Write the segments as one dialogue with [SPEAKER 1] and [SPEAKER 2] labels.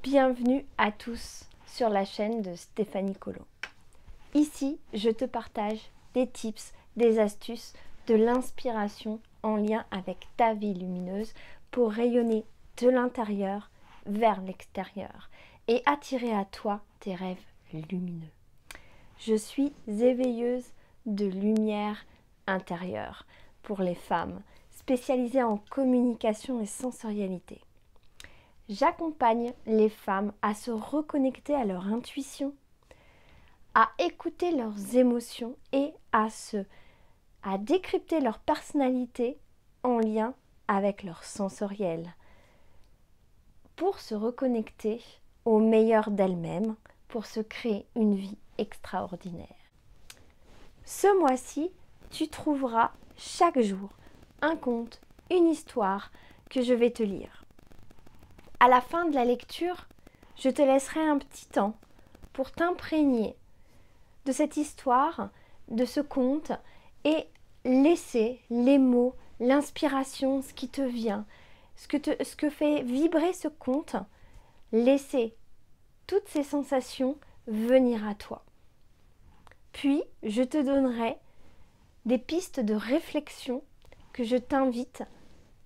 [SPEAKER 1] Bienvenue à tous sur la chaîne de Stéphanie Collot. Ici, je te partage des tips, des astuces, de l'inspiration en lien avec ta vie lumineuse pour rayonner de l'intérieur vers l'extérieur et attirer à toi tes rêves lumineux. Je suis éveilleuse de lumière intérieure pour les femmes, spécialisée en communication et sensorialité. J'accompagne les femmes à se reconnecter à leur intuition, à écouter leurs émotions et à décrypter leur personnalité en lien avec leur sensoriel pour se reconnecter au meilleur d'elles-mêmes, pour se créer une vie extraordinaire. Ce mois-ci, tu trouveras chaque jour un conte, une histoire que je vais te lire. À la fin de la lecture, je te laisserai un petit temps pour t'imprégner de cette histoire, de ce conte et laisser les mots, l'inspiration, ce qui te vient, ce que fait vibrer ce conte, laisser toutes ces sensations venir à toi. Puis, je te donnerai des pistes de réflexion que je t'invite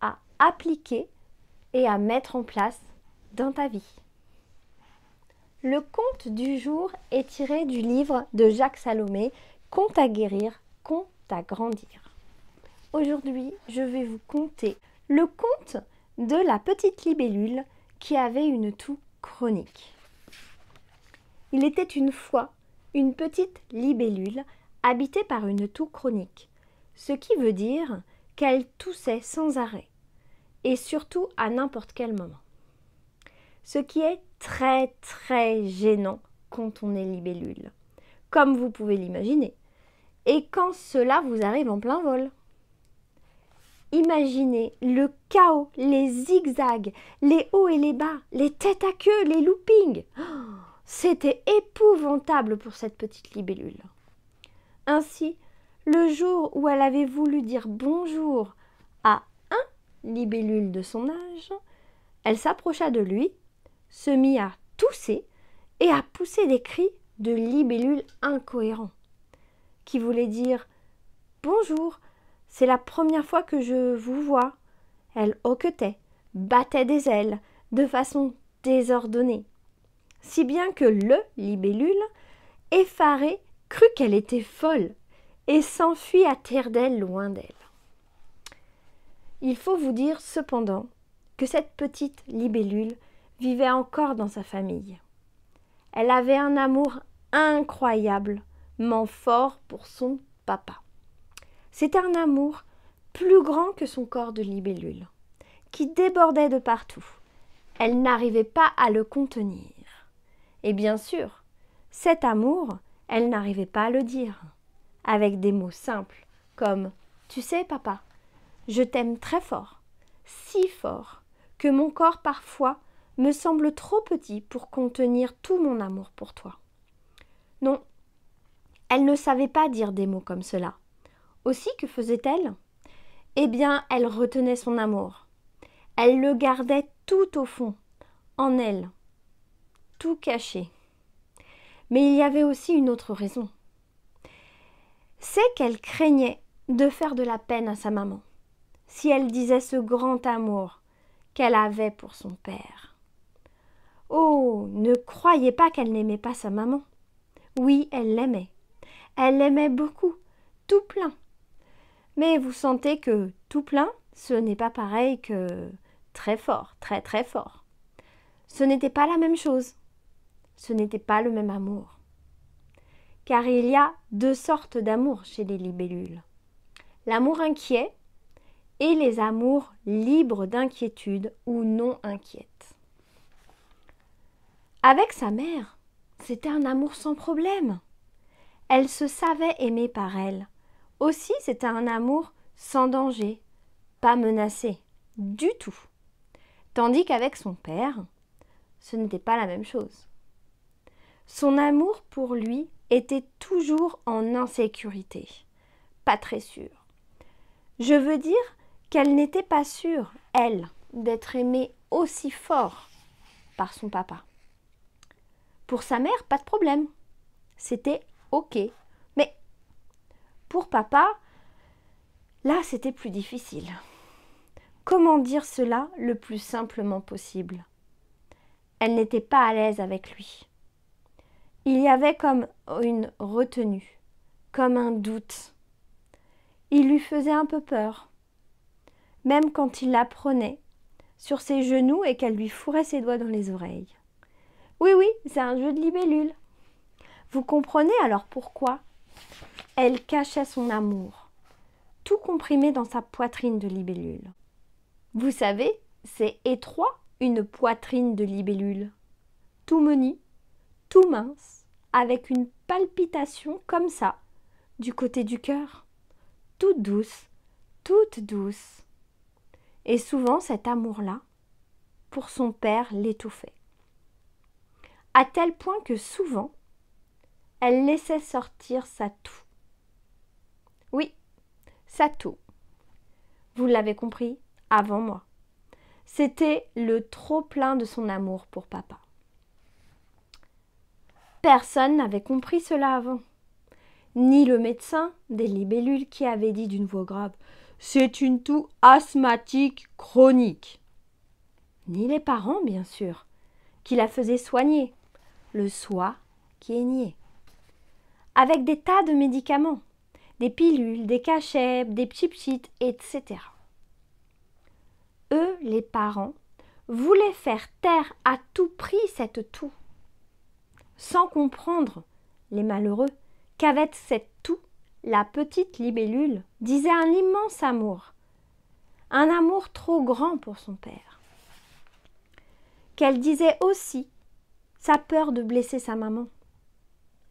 [SPEAKER 1] à appliquer et à mettre en place dans ta vie. Le conte du jour est tiré du livre de Jacques Salomé, Conte à guérir, conte à grandir. Aujourd'hui, je vais vous conter le conte de la petite libellule qui avait une toux chronique. Il était une fois une petite libellule habitée par une toux chronique, ce qui veut dire qu'elle toussait sans arrêt et surtout à n'importe quel moment. Ce qui est très gênant quand on est libellule, comme vous pouvez l'imaginer, et quand cela vous arrive en plein vol. Imaginez le chaos, les zigzags, les hauts et les bas, les têtes à queue, les loopings. C'était épouvantable pour cette petite libellule. Ainsi, le jour où elle avait voulu dire bonjour à un libellule de son âge, elle s'approcha de lui, se mit à tousser et à pousser des cris de libellule incohérents, qui voulaient dire « Bonjour, c'est la première fois que je vous vois ». Elle hoquetait, battait des ailes de façon désordonnée, si bien que le libellule, effaré, crut qu'elle était folle et s'enfuit à tire-d'aile loin d'elle. Il faut vous dire cependant que cette petite libellule vivait encore dans sa famille. Elle avait un amour incroyablement fort pour son papa. C'était un amour plus grand que son corps de libellule, qui débordait de partout. Elle n'arrivait pas à le contenir. Et bien sûr, cet amour, elle n'arrivait pas à le dire, avec des mots simples comme « Tu sais, papa, je t'aime très fort, si fort, que mon corps parfois me semble trop petit pour contenir tout mon amour pour toi. » Non, elle ne savait pas dire des mots comme cela. Aussi, que faisait-elle? Eh bien, elle retenait son amour. Elle le gardait tout au fond, en elle, tout caché. Mais il y avait aussi une autre raison. C'est qu'elle craignait de faire de la peine à sa maman, si elle disait ce grand amour qu'elle avait pour son père. Oh, ne croyez pas qu'elle n'aimait pas sa maman. Oui, elle l'aimait. Elle l'aimait beaucoup, tout plein. Mais vous sentez que tout plein, ce n'est pas pareil que très fort, très fort. Ce n'était pas la même chose. Ce n'était pas le même amour. Car il y a deux sortes d'amour chez les libellules. L'amour inquiet et les amours libres d'inquiétude ou non inquiètes. Avec sa mère, c'était un amour sans problème. Elle se savait aimée par elle. Aussi, c'était un amour sans danger, pas menacé, du tout. Tandis qu'avec son père, ce n'était pas la même chose. Son amour pour lui était toujours en insécurité, pas très sûr. Je veux dire qu'elle n'était pas sûre, elle, d'être aimée aussi fort par son papa. Pour sa mère, pas de problème. C'était OK. Mais pour papa, là, c'était plus difficile. Comment dire cela le plus simplement possible? Elle n'était pas à l'aise avec lui. Il y avait comme une retenue, comme un doute. Il lui faisait un peu peur, même quand il la prenait sur ses genoux et qu'elle lui fourrait ses doigts dans les oreilles. Oui, oui, c'est un jeu de libellule. Vous comprenez alors pourquoi elle cachait son amour, tout comprimé dans sa poitrine de libellule. Vous savez, c'est étroit une poitrine de libellule, tout menu, tout mince, avec une palpitation comme ça, du côté du cœur, toute douce, toute douce. Et souvent cet amour-là, pour son père, l'étouffait. À tel point que souvent, elle laissait sortir sa toux. Oui, sa toux. Vous l'avez compris avant moi. C'était le trop-plein de son amour pour papa. Personne n'avait compris cela avant. Ni le médecin des libellules qui avait dit d'une voix grave « C'est une toux asthmatique chronique ». Ni les parents, bien sûr, qui la faisaient soigner, le soi qui est nié. Avec des tas de médicaments, des pilules, des cachets, des pchit-pchit, etc. Eux, les parents, voulaient faire taire à tout prix cette toux, sans comprendre, les malheureux, qu'avec cette toux, la petite libellule disait un immense amour, un amour trop grand pour son père. Qu'elle disait aussi sa peur de blesser sa maman,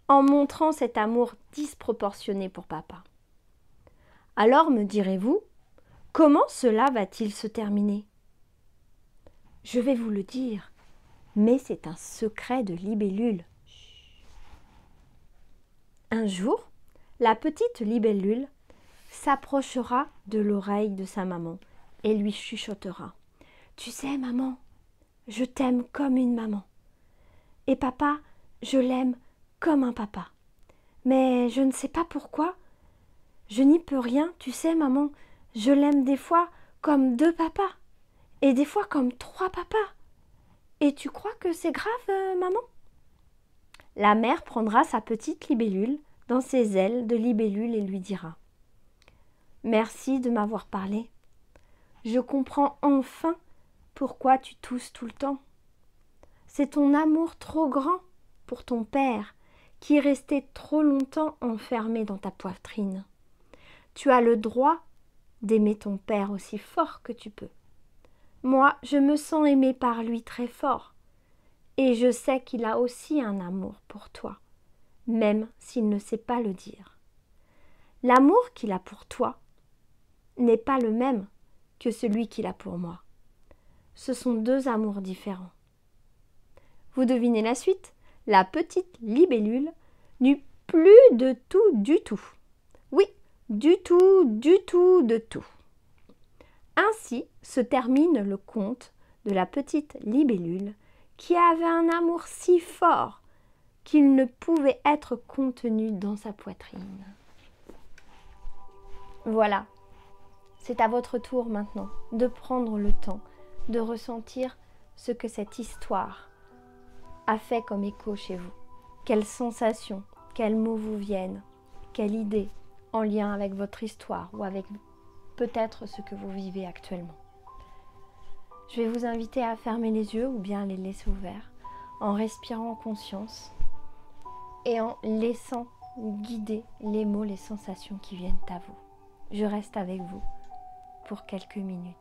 [SPEAKER 1] en montrant cet amour disproportionné pour papa. Alors, me direz-vous, comment cela va-t-il se terminer? Je vais vous le dire, mais c'est un secret de libellule. Un jour, la petite libellule s'approchera de l'oreille de sa maman et lui chuchotera. « Tu sais, maman, je t'aime comme une maman. Et papa, je l'aime comme un papa. Mais je ne sais pas pourquoi. Je n'y peux rien, tu sais, maman. Je l'aime des fois comme 2 papas et des fois comme 3 papas. Et tu crois que c'est grave, maman ?» La mère prendra sa petite libellule dans ses ailes de libellule et lui dira « Merci de m'avoir parlé. Je comprends enfin pourquoi tu tousses tout le temps. C'est ton amour trop grand pour ton père qui est resté trop longtemps enfermé dans ta poitrine. Tu as le droit d'aimer ton père aussi fort que tu peux. Moi, je me sens aimée par lui très fort. Et je sais qu'il a aussi un amour pour toi, même s'il ne sait pas le dire. L'amour qu'il a pour toi n'est pas le même que celui qu'il a pour moi. Ce sont 2 amours différents. Vous devinez la suite? La petite libellule n'eut plus de tout du tout. Oui, du tout, de tout. Ainsi se termine le conte de la petite libellule qui avait un amour si fort qu'il ne pouvait être contenu dans sa poitrine. Voilà, c'est à votre tour maintenant de prendre le temps de ressentir ce que cette histoire a fait comme écho chez vous. Quelles sensations, quels mots vous viennent, quelle idée en lien avec votre histoire ou avec peut-être ce que vous vivez actuellement. Je vais vous inviter à fermer les yeux ou bien à les laisser ouverts en respirant en conscience et en laissant guider les mots, les sensations qui viennent à vous. Je reste avec vous pour quelques minutes.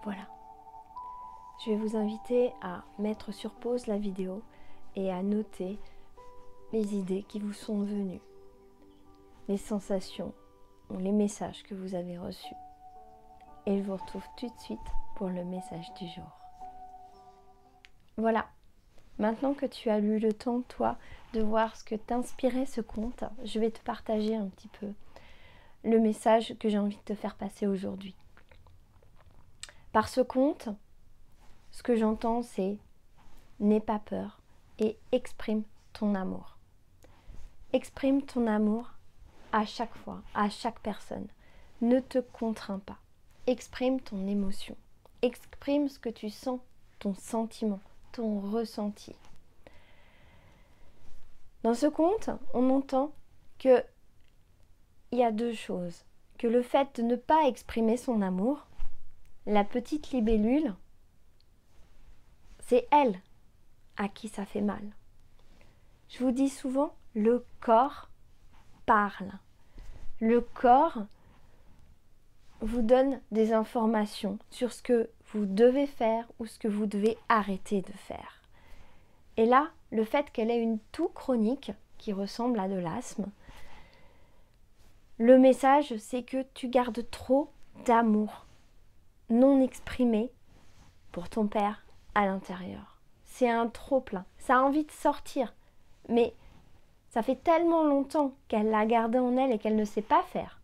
[SPEAKER 1] Voilà. Je vais vous inviter à mettre sur pause la vidéo et à noter les idées qui vous sont venues, les sensations ou les messages que vous avez reçus. Et je vous retrouve tout de suite pour le message du jour. Voilà. Maintenant que tu as eu le temps, toi, de voir ce que t'inspirait ce conte, je vais te partager un petit peu le message que j'ai envie de te faire passer aujourd'hui. Par ce conte, ce que j'entends, c'est « n'aie pas peur et exprime ton amour ». Exprime ton amour à chaque fois, à chaque personne. Ne te contrains pas. Exprime ton émotion. Exprime ce que tu sens, ton sentiment, ton ressenti. Dans ce conte, on entend qu'il y a deux choses. Que le fait de ne pas exprimer son amour, la petite libellule, c'est elle à qui ça fait mal. Je vous dis souvent, le corps parle. Le corps vous donne des informations sur ce que vous devez faire ou ce que vous devez arrêter de faire. Et là, le fait qu'elle ait une toux chronique qui ressemble à de l'asthme, le message, c'est que tu gardes trop d'amour non exprimé pour ton père à l'intérieur. C'est un trop-plein. Ça a envie de sortir, mais ça fait tellement longtemps qu'elle l'a gardé en elle et qu'elle ne sait pas faire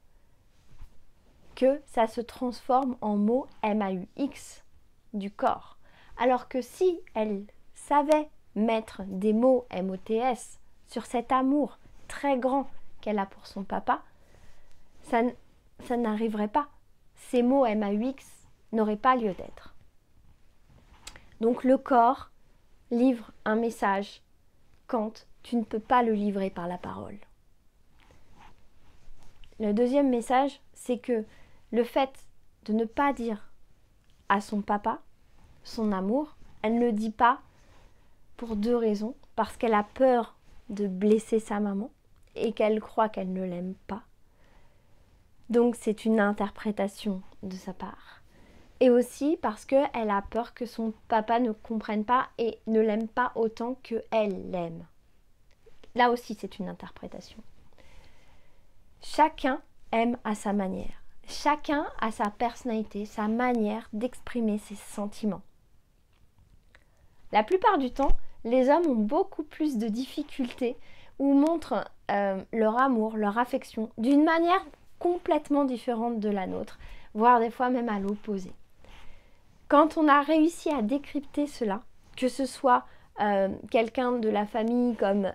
[SPEAKER 1] que ça se transforme en mots MAUX du corps. Alors que si elle savait mettre des mots MOTS sur cet amour très grand qu'elle a pour son papa, ça n'arriverait pas. Ces mots MAUX n'auraient pas lieu d'être. Donc le corps livre un message quand tu ne peux pas le livrer par la parole. Le deuxième message, c'est que le fait de ne pas dire à son papa son amour, elle ne le dit pas pour deux raisons. Parce qu'elle a peur de blesser sa maman et qu'elle croit qu'elle ne l'aime pas. Donc c'est une interprétation de sa part. Et aussi parce qu'elle a peur que son papa ne comprenne pas et ne l'aime pas autant qu'elle l'aime. Là aussi c'est une interprétation. Chacun aime à sa manière. Chacun a sa personnalité, sa manière d'exprimer ses sentiments. La plupart du temps, les hommes ont beaucoup plus de difficultés ou montrent leur amour, leur affection d'une manière complètement différente de la nôtre, voire des fois même à l'opposé. Quand on a réussi à décrypter cela, que ce soit quelqu'un de la famille comme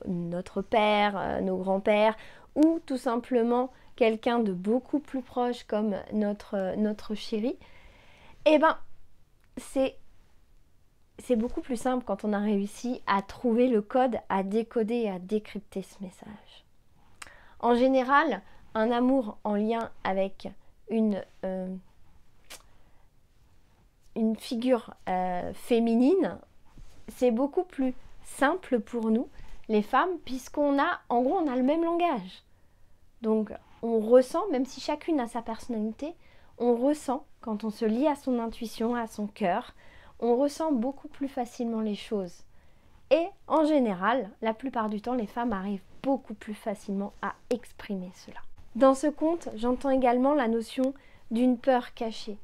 [SPEAKER 1] notre père, nos grands-pères, ou tout simplement quelqu'un de beaucoup plus proche comme notre chéri, eh ben c'est beaucoup plus simple quand on a réussi à trouver le code, à décoder et à décrypter ce message. En général, un amour en lien avec une figure féminine, c'est beaucoup plus simple pour nous, les femmes, puisqu'on a, en gros, on a le même langage. Donc, on ressent, même si chacune a sa personnalité, on ressent, quand on se lie à son intuition, à son cœur, on ressent beaucoup plus facilement les choses. Et en général, la plupart du temps, les femmes arrivent beaucoup plus facilement à exprimer cela. Dans ce conte, j'entends également la notion d'une peur cachée.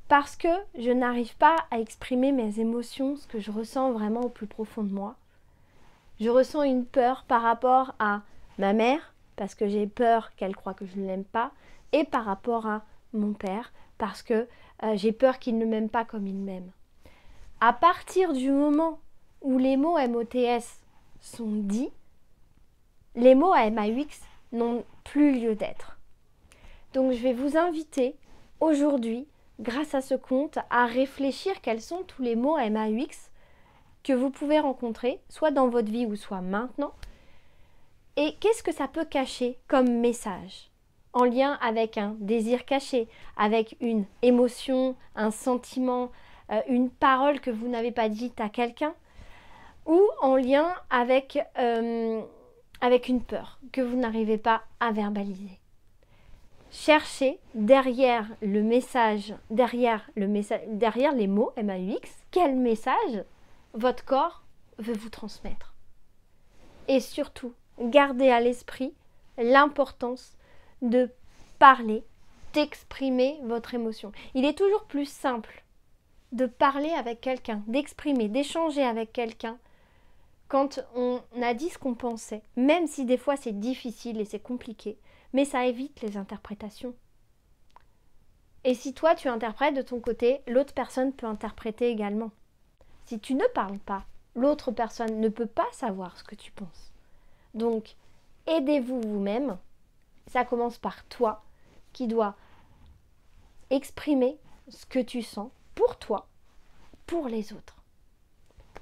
[SPEAKER 1] Parce que je n'arrive pas à exprimer mes émotions, ce que je ressens vraiment au plus profond de moi. Je ressens une peur par rapport à ma mère, parce que j'ai peur qu'elle croie que je ne l'aime pas, et par rapport à mon père, parce que j'ai peur qu'il ne m'aime pas comme il m'aime. À partir du moment où les mots MOTS sont dits, les mots MAUX n'ont plus lieu d'être. Donc je vais vous inviter aujourd'hui, grâce à ce conte, à réfléchir quels sont tous les mots MAUX que vous pouvez rencontrer, soit dans votre vie ou soit maintenant, et qu'est-ce que ça peut cacher comme message en lien avec un désir caché, avec une émotion, un sentiment, une parole que vous n'avez pas dite à quelqu'un, ou en lien avec une peur que vous n'arrivez pas à verbaliser. cherchez derrière le message, derrière les mots MAUX, quel message votre corps veut vous transmettre. Et surtout, gardez à l'esprit l'importance de parler, d'exprimer votre émotion. Il est toujours plus simple de parler avec quelqu'un, d'exprimer, d'échanger avec quelqu'un quand on a dit ce qu'on pensait, même si des fois c'est difficile et c'est compliqué, mais ça évite les interprétations. Et si toi tu interprètes de ton côté, l'autre personne peut interpréter également. Si tu ne parles pas, l'autre personne ne peut pas savoir ce que tu penses. Donc, aidez-vous vous-même. Ça commence par toi qui dois exprimer ce que tu sens pour toi, pour les autres.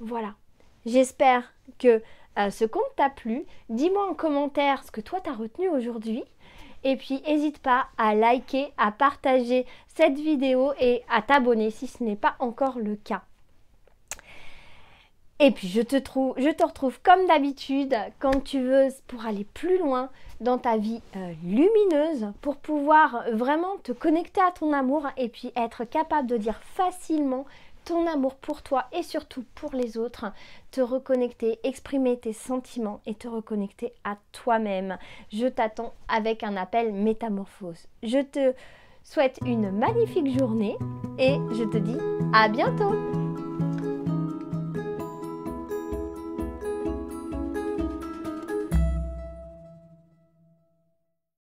[SPEAKER 1] Voilà. J'espère que ce conte t'a plu. Dis-moi en commentaire ce que toi t'as retenu aujourd'hui. Et puis, n'hésite pas à liker, à partager cette vidéo et à t'abonner si ce n'est pas encore le cas. Et puis, je te retrouve comme d'habitude quand tu veux pour aller plus loin dans ta vie lumineuse, pour pouvoir vraiment te connecter à ton amour et puis être capable de dire facilement ton amour pour toi et surtout pour les autres, te reconnecter, exprimer tes sentiments et te reconnecter à toi-même. Je t'attends avec un appel métamorphose. Je te souhaite une magnifique journée et je te dis à bientôt.